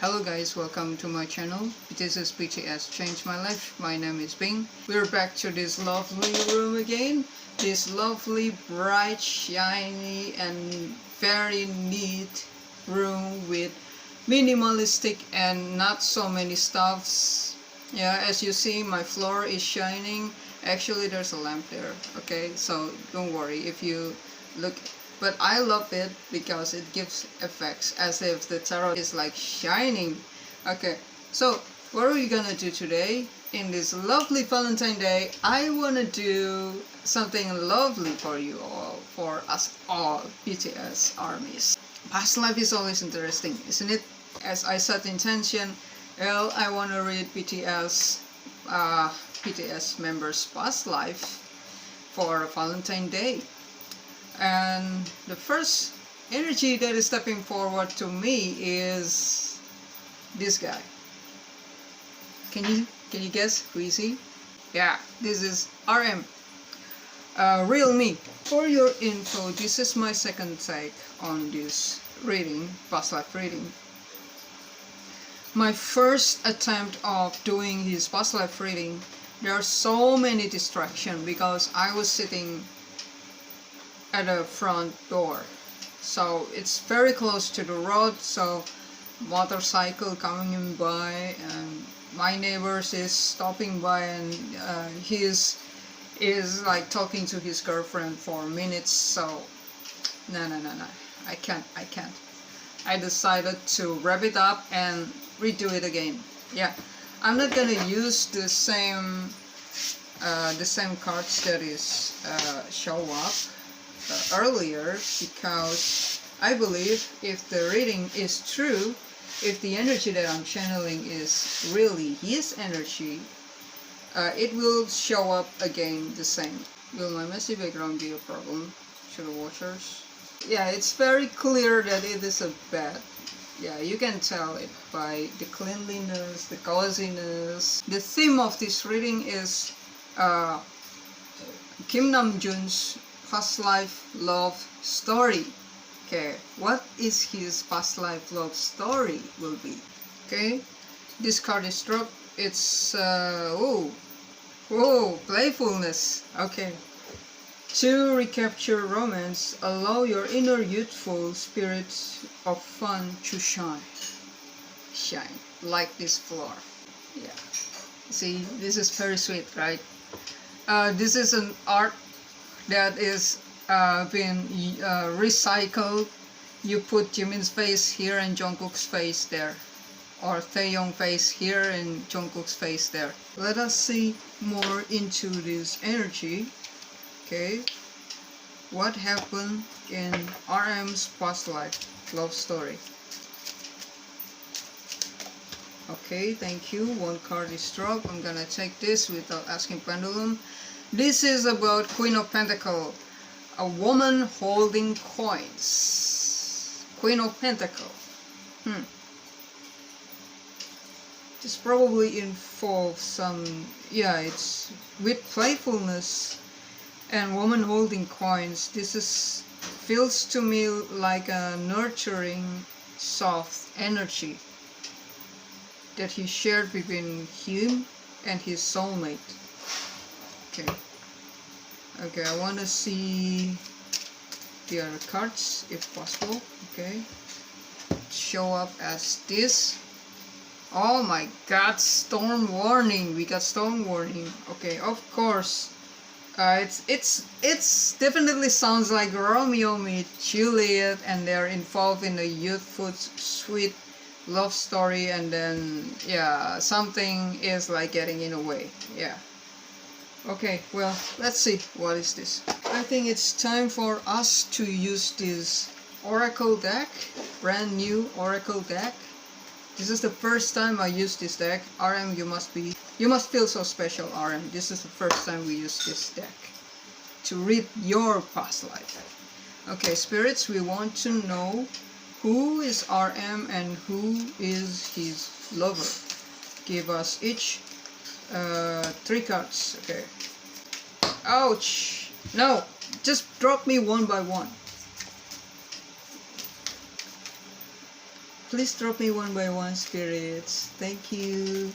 Hello guys, welcome to my channel. This is BTS Changed My Life. My name is Bing. We're back to this lovely room again. This lovely, bright, shiny and very neat room with minimalistic and not so many stuffs. Yeah, as you see, my floor is shining. Actually, there's a lamp there. Okay, so don't worry if you look. But I love it because it gives effects as if the tarot is like shining. Okay, so what are we gonna do today? In this lovely Valentine Day, I wanna do something lovely for you all, for us all BTS armies. Past life is always interesting, isn't it? As I set intention, well, I wanna read BTS members' past life for Valentine Day. And the first energy that is stepping forward to me is this guy. Can you guess who is he? Yeah, this is RM, real me. For your info, this is my second take on this reading, past life reading. My first attempt of doing his past life reading, there are so many distractions because I was sitting at the front door, so it's very close to the road, so motorcycle coming by and my neighbors is stopping by, and he is like talking to his girlfriend for minutes. So no, I can't. I decided to wrap it up and redo it again. Yeah, I'm not gonna use the same cards that is show up earlier, because I believe if the reading is true, if the energy that I'm channeling is really his energy, it will show up again the same. Will my messy background be a problem to the watchers? Yeah, it's very clear that it is a bed. Yeah, you can tell it by the cleanliness, the coziness. The theme of this reading is Kim Namjoon's past life love story. Okay, what is his past life love story will be? Okay, this card is dropped. It's playfulness. Okay, to recapture romance, allow your inner youthful spirit of fun to shine like this floor. Yeah, see, this is very sweet, right? This is an art that is been recycled. You put Jimin's face here and Jungkook's face there, or Taeyong's face here and Jungkook's face there. Let us see more into this energy. Okay, what happened in RM's past life love story? Okay, thank you. One card is dropped. I'm gonna take this without asking pendulum. This is about Queen of Pentacles, a woman holding coins. Queen of Pentacles. This probably involves some, yeah, it's with playfulness and woman holding coins. This feels to me like a nurturing, soft energy that he shared between him and his soulmate. Okay, I want to see the other cards if possible. Okay, show up as this. Oh my god, storm warning. We got storm warning. Okay, of course. It's definitely sounds like Romeo meet Juliet, and they're involved in a youthful, sweet love story, and then yeah, something is like getting in the way. Yeah. Okay, well, let's see, what is this? I think it's time for us to use this Oracle deck, brand new Oracle deck. This is the first time I use this deck. RM, you must feel so special, RM. This is the first time we use this deck to read your past life. Okay, spirits, we want to know who is RM and who is his lover. Give us each 3 cards. Okay. Ouch! No, just drop me one by one. please drop me one by one, spirits. Thank you.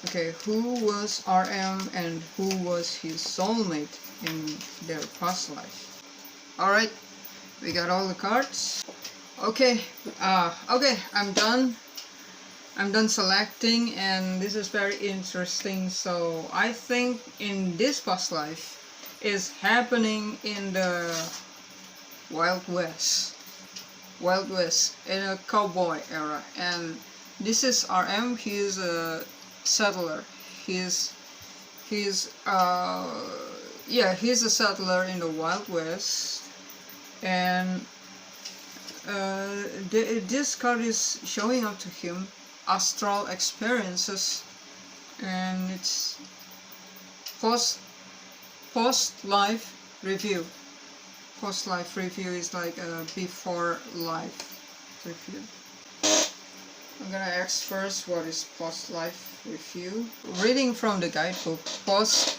Okay, who was RM and who was his soulmate in their past life? Alright, we got all the cards. Okay, I'm done. I'm done selecting, and this is very interesting. So I think in this past life is happening in the Wild West in a cowboy era, and this is RM. He's a settler. He's a settler in the Wild West, and this card is showing up to him astral experiences, and it's post life review. Post life review is like a before life review. I'm gonna ask first, what is post life review? Reading from the guidebook, post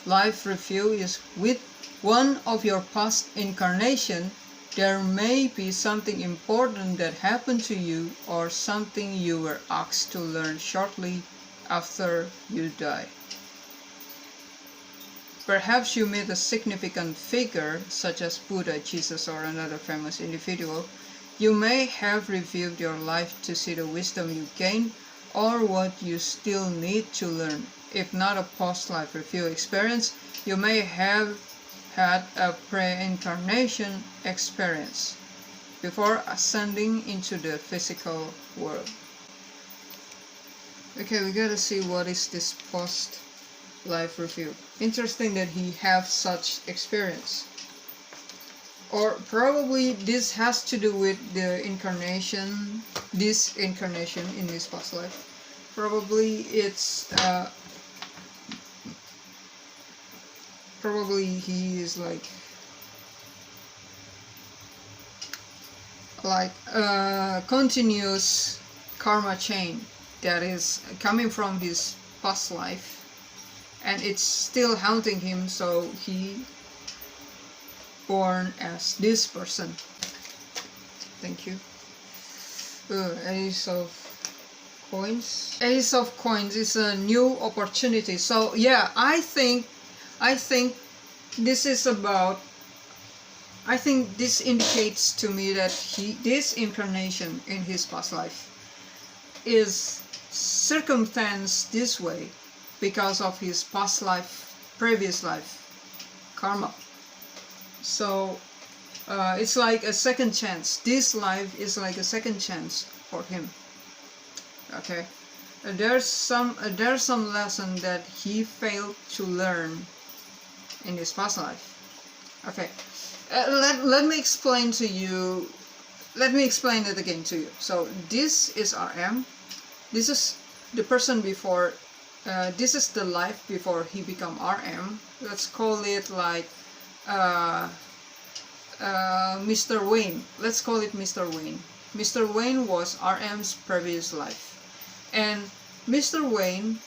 life review is with one of your past incarnation. There may be something important that happened to you, or something you were asked to learn shortly after you die. Perhaps you meet a significant figure, such as Buddha, Jesus, or another famous individual. You may have reviewed your life to see the wisdom you gained, or what you still need to learn. If not a post-life review experience, you may have had a pre-incarnation experience before ascending into the physical world. Okay, we gotta see what is this post-life review. Interesting that he have such experience. Or probably this has to do with the incarnation, this incarnation in this past life. Probably it's probably he is like a continuous karma chain that is coming from his past life, and it's still haunting him, so he born as this person. Thank you. Ace of Coins. Ace of Coins is a new opportunity. So yeah, I think this is about, I think this indicates to me that this incarnation in his past life is circumstanced this way because of his past life, previous life karma. So it's like a second chance. This life is like a second chance for him. Okay, there's some lesson that he failed to learn in his past life. Okay, let me explain to you. Let me explain it again to you. So this is RM. This is the person before. This is the life before he become RM. Let's call it like Mr. Wayne. Let's call it Mr. Wayne. Mr. Wayne was RM's previous life, and Mr. Wayne,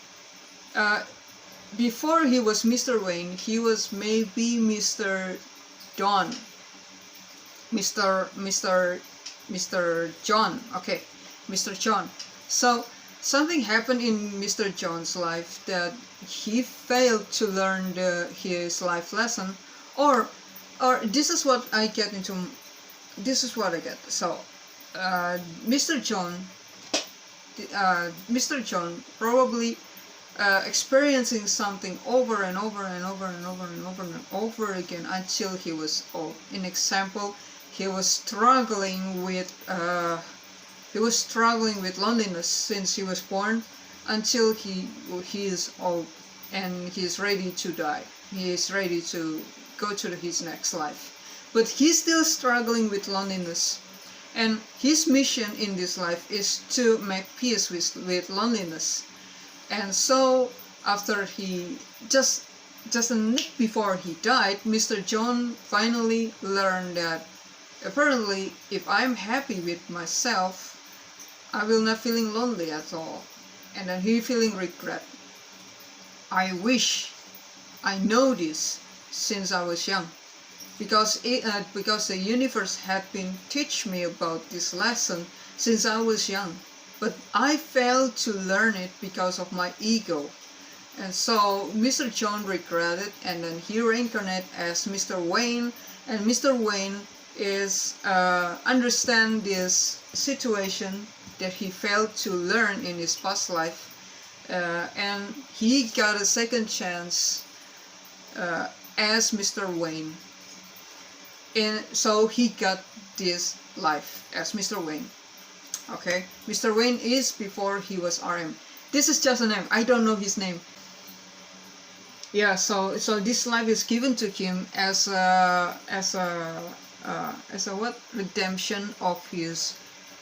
before he was Mr. Wayne, he was maybe Mr. John. Mr. John. Okay, Mr. John. So something happened in Mr. John's life that he failed to learn his life lesson, or this is what I get into. This is what I get. So Mr. John probably experiencing something over and over and over and over and over and over again until he was old. In example, he was struggling with loneliness since he was born until he is old and he is ready to die. He is ready to go to his next life, but he's still struggling with loneliness, and his mission in this life is to make peace with loneliness. And so after he just a nick before he died, Mr. John finally learned that apparently if I'm happy with myself, I will not feeling lonely at all. And then he feeling regret. I wish I know this since I was young, because the universe had been teach me about this lesson since I was young, but I failed to learn it because of my ego. And so Mr. John regretted, and then he reincarnated as Mr. Wayne, and Mr. Wayne is understand this situation that he failed to learn in his past life, and he got a second chance as Mr. Wayne, and so he got this life as Mr. Wayne. Okay, Mr. Wayne is before he was RM. This is just a name. I don't know his name. Yeah, so this life is given to him as a what, redemption of his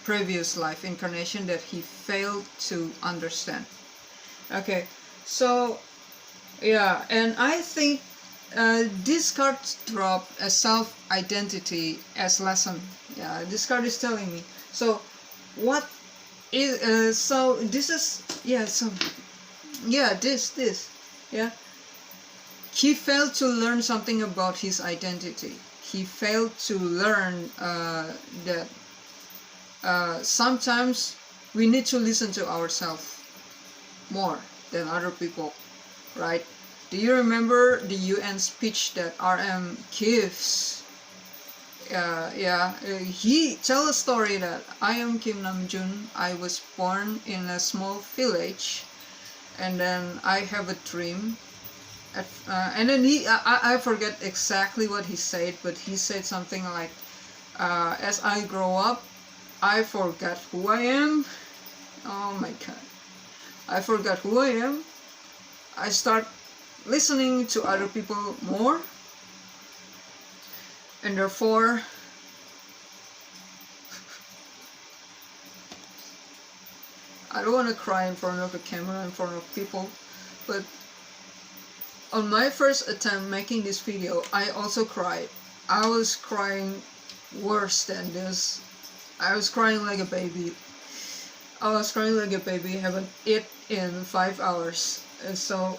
previous life incarnation that he failed to understand. Okay, so yeah, and I think this card dropped a self-identity as lesson. Yeah, this card is telling me. So what is so this is, yeah, so yeah, this yeah, he failed to learn something about his identity. He failed to learn that sometimes we need to listen to ourselves more than other people, right? Do you remember the UN speech that RM gives? He tells a story that I am Kim Namjoon. I was born in a small village, and then I have a dream. And then I forget exactly what he said, but he said something like, as I grow up, I forgot who I am. Oh my god. I forgot who I am. I start listening to other people more, and therefore I don't want to cry in front of the camera, in front of people, but on my first attempt making this video, I also cried. I was crying worse than this. I was crying like a baby. I was crying like a baby, haven't eaten in 5 hours. And so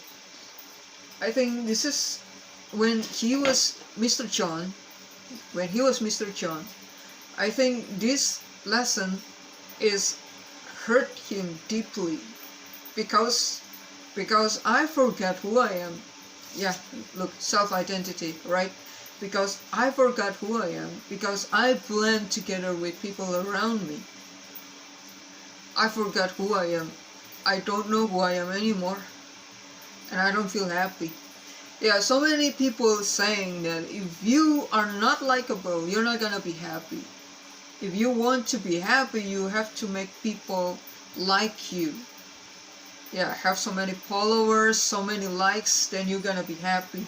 I think this is when he was Mr. John. When he was Mr. John, I think this lesson is hurt him deeply because I forgot who I am. Yeah, look, self-identity, right? Because I forgot who I am, because I blend together with people around me. I forgot who I am. I don't know who I am anymore, and I don't feel happy. Yeah, so many people saying that if you are not likable, you're not gonna be happy. If you want to be happy, you have to make people like you. Yeah, have so many followers, so many likes, then you're gonna be happy.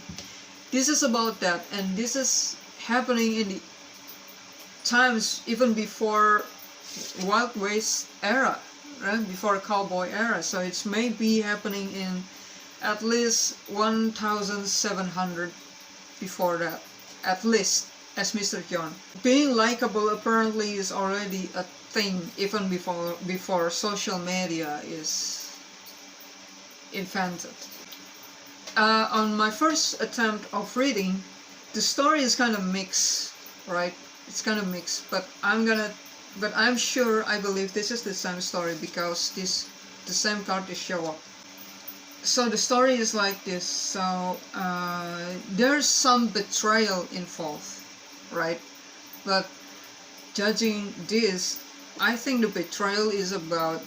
This is about that, and this is happening in the times even before Wild West era, right? Before cowboy era. So it's maybe happening in at least 1700 before that, at least, as Mr. John. Being likable apparently is already a thing even before social media is invented. On my first attempt of reading, the story is kind of mixed, right? It's kind of mixed, but I'm sure, I believe this is the same story because the same card is show up. So the story is like this. So there's some betrayal involved, right? But judging this, I think the betrayal is about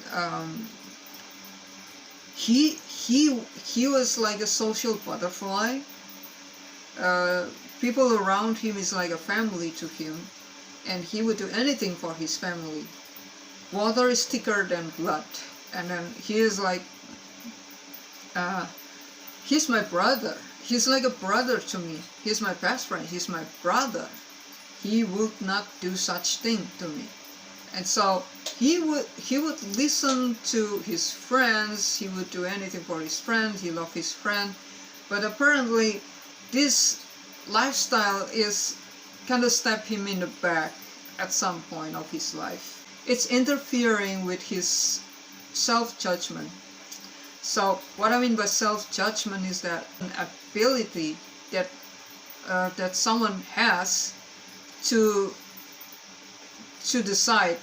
he was like a social butterfly. People around him is like a family to him, and he would do anything for his family. Water is thicker than blood, and then he is like, he's my brother. He's like a brother to me. He's my best friend. He's my brother. He would not do such thing to me. And so he would listen to his friends. He would do anything for his friend. He loved his friend. But apparently this lifestyle is kind of stab him in the back at some point of his life. It's interfering with his self-judgment. So what I mean by self-judgment is that an ability that that someone has to decide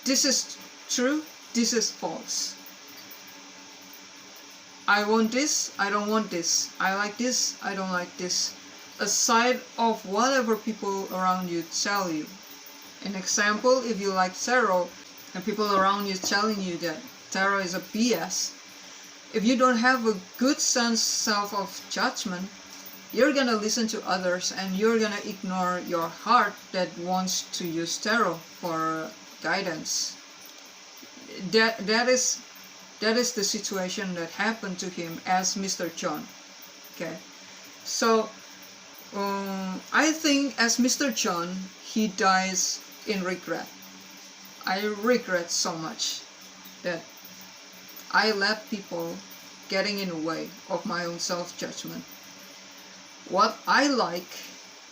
This is true, this is false. I want this, I don't want this. I like this, I don't like this. Aside of whatever people around you tell you. An example, if you like tarot and people around you telling you that tarot is a BS, if you don't have a good sense of judgment, you're gonna listen to others and you're gonna ignore your heart that wants to use tarot for guidance. That is the situation that happened to him as Mr. John. Okay, so I think as Mr. John, he dies in regret. I regret so much that I let people getting in the way of my own self-judgment. What I like,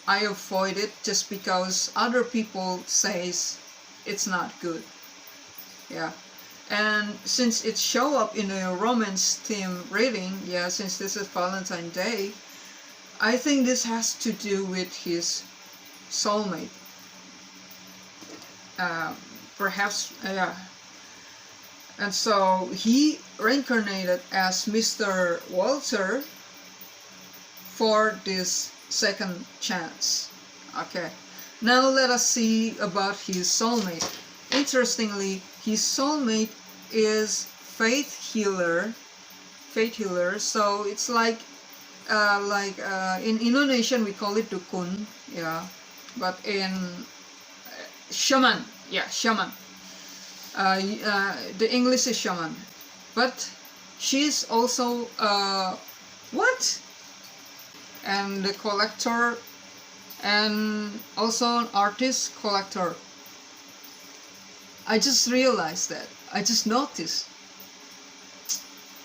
I avoid it just because other people says it's not good. Yeah. And since it show up in a romance theme reading, yeah, since this is Valentine Day, I think this has to do with his soulmate. Perhaps, yeah. And so he reincarnated as Mr. Walter for this second chance. Okay. Now let us see about his soulmate. Interestingly, his soulmate is faith healer. So it's like in Indonesian we call it dukun, yeah, but in shaman, yeah, shaman. The English is shaman, but she's also what? And the collector, and also an artist collector. I just realized that. I just noticed.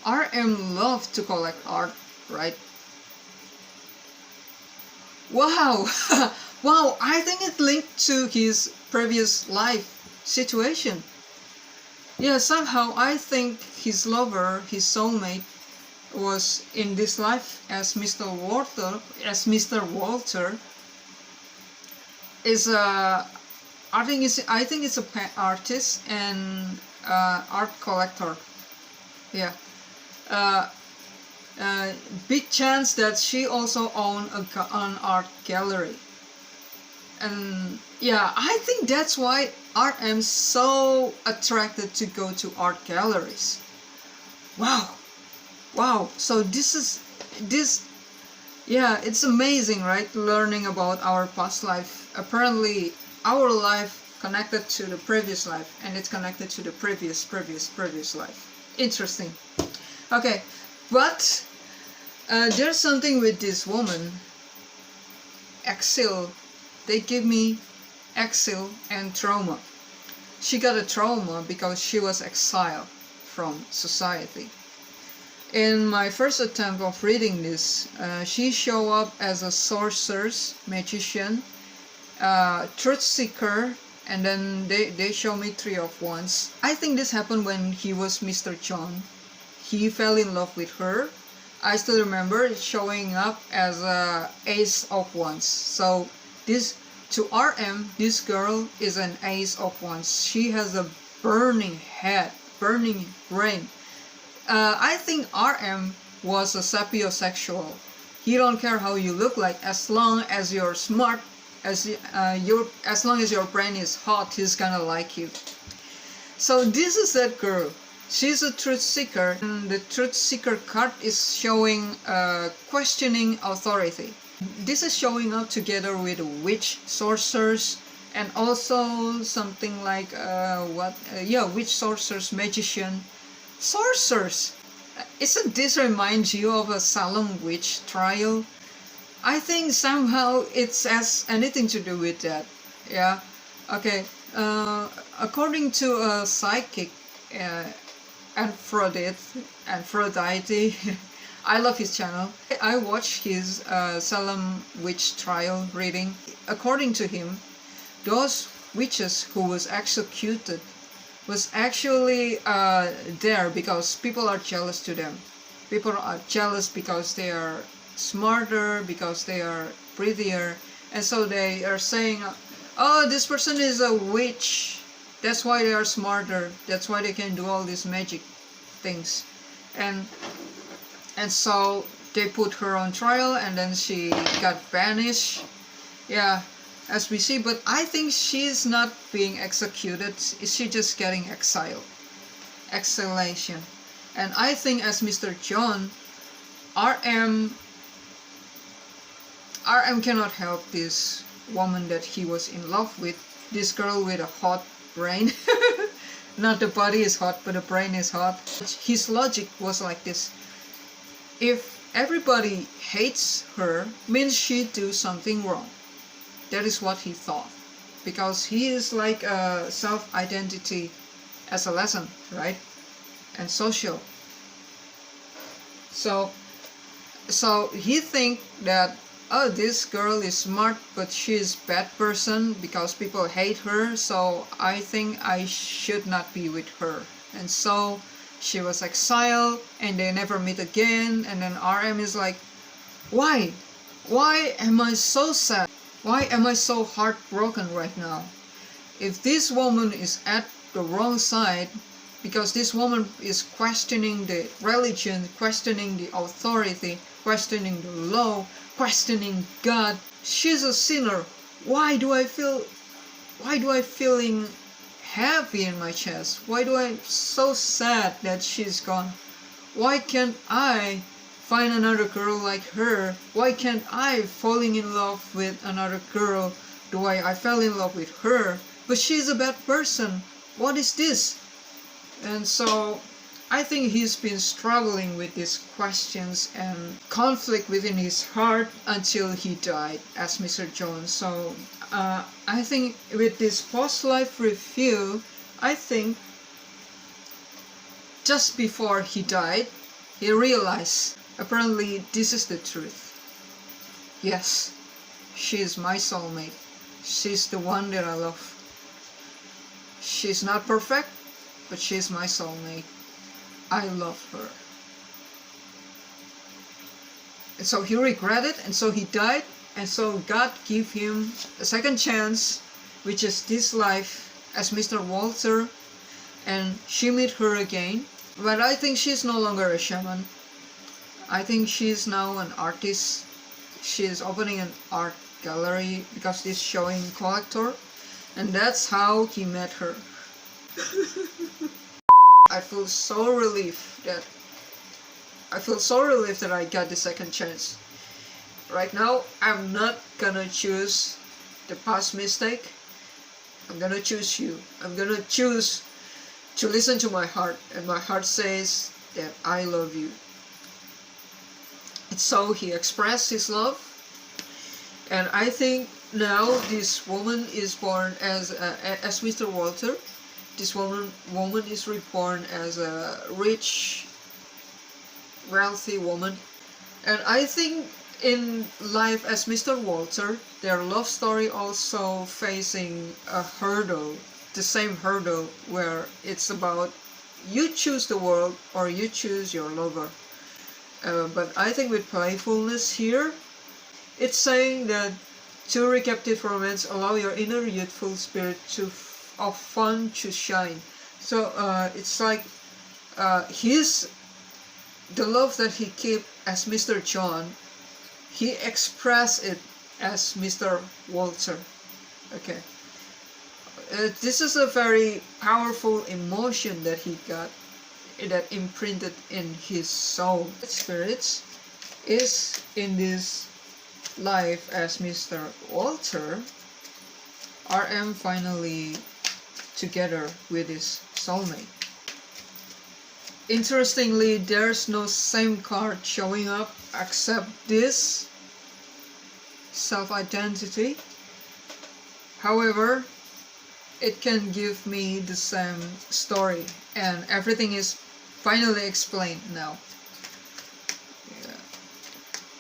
RM love to collect art, right? Wow! Wow, I think it linked to his previous life situation. Yeah, somehow I think his lover, his soulmate, was in this life as Mr. Walter. Is a I think it's a artist and art collector. Yeah. Big chance that she also own an art gallery. And yeah, I think that's why RM's so attracted to go to art galleries. Wow. So yeah, it's amazing, right? Learning about our past life. Apparently our life connected to the previous life, and it's connected to the previous life. Interesting. Okay, but there's something with this woman, exile. They give me exile and trauma. She got a trauma because she was exiled from society. In my first attempt of reading this, she showed up as a sorceress, magician, truth seeker, and then they show me 3 of Wands. I think this happened when he was Mr. John. He fell in love with her. I still remember it showing up as a Ace of Wands. So this, to RM, this girl is an Ace of Wands. She has a burning head, burning brain. I think RM was a sapiosexual. He don't care how you look like, as long as you're smart, as long as your brain is hot, he's gonna like you. So this is that girl. She's a truth seeker, and the truth seeker card is showing questioning authority. This is showing up together with witch, sorcerers, and also something like witch, sorcerers, magician, sorcerers. Isn't this remind you of a Salem witch trial? I think somehow it has anything to do with that. Yeah. Okay. According to a psychic, Aphrodite, I love his channel. I watched his Salem witch trial reading. According to him, those witches who was executed was actually there because people are jealous to them. People are jealous because they are smarter, because they are prettier, and so they are saying, oh, this person is a witch, That's why they are smarter. That's why they can do all these magic things. And so they put her on trial, and then she got banished. Yeah, as we see. But I think she's not being executed. She's just getting exiled. Exhalation. And I think as Mr. John, RM cannot help this woman that he was in love with, this girl with a hot brain. Not the body is hot, but the brain is hot. His logic was like this: if everybody hates her, means she do something wrong. That is what he thought, because he is like a self-identity as a lesson, right? And social. So he think that, oh, this girl is smart, but she's bad person because people hate her, so I think I should not be with her. And so she was exiled, and they never meet again. And then RM is like, why am I so sad? Why am I so heartbroken right now? If this woman is at the wrong side, because this woman is questioning the religion, questioning the authority, questioning the law, questioning God. She's a sinner. Why do I feeling heavy in my chest? Why do I so sad that she's gone? Why can't I find another girl like her? Why can't I falling in love with another girl the way I fell in love with her? But she's a bad person. What is this? And so I think he's been struggling with these questions and conflict within his heart until he died as Mr. Jones. So I think with this post-life review, I think just before he died, he realized apparently this is the truth. Yes, she is my soulmate. She's the one that I love. She's not perfect, but she's my soulmate. I love her. And so he regretted, and so he died, and so God gave him a second chance, which is this life as Mr. Walter, and she met her again. But I think she's no longer a shaman. I think she's now an artist. She is opening an art gallery because she's showing collector, and that's how he met her. I feel so relieved that I got the second chance. Right now, I'm not gonna choose the past mistake. I'm gonna choose you. I'm gonna choose to listen to my heart, and my heart says that I love you. And so he expressed his love, and I think now this woman is born as Mr. Walter. This woman is reborn as a rich, wealthy woman. And I think in life as Mr. Walter, their love story also facing a hurdle, the same hurdle where it's about you choose the world or you choose your lover. But I think with playfulness here, it's saying that to recaptive romance, allow your inner youthful spirit of fun to shine. So it's like the love that he kept as Mr. John, he expressed it as Mr. Walter. Okay, this is a very powerful emotion that he got, that imprinted in his soul. Spirits is in this life as Mr. Walter. RM finally together with his soulmate. Interestingly, there's no same card showing up except this self-identity. However, it can give me the same story, and everything is finally explained now. Yeah.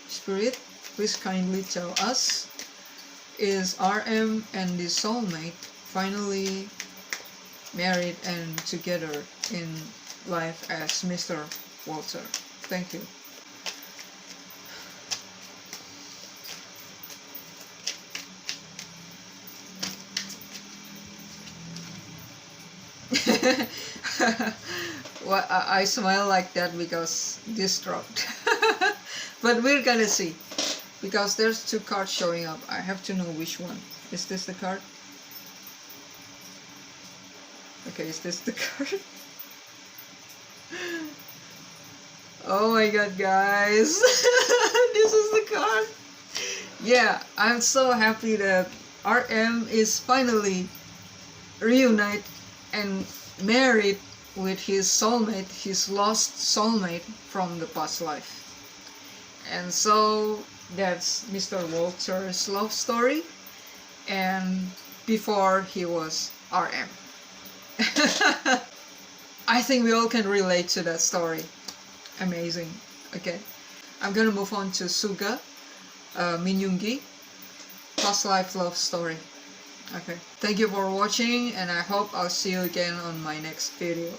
Spirit, please kindly tell us, is RM and the soulmate finally married and together in life as Mr. Walter? Thank you. Well, I smile like that because this dropped. But we're gonna see, because there's two cards showing up. I have to know which one. Is this the card? Okay, is this the card? Oh my god, guys. This is the card. Yeah, I'm so happy that RM is finally reunited and married with his soulmate, his lost soulmate from the past life. And so that's Mr. Walter's love story, and before he was RM. I think we all can relate to that story. Amazing. Okay, I'm gonna move on to Suga, Min Yoongi, past life love story. Okay, thank you for watching, and I hope I'll see you again on my next video.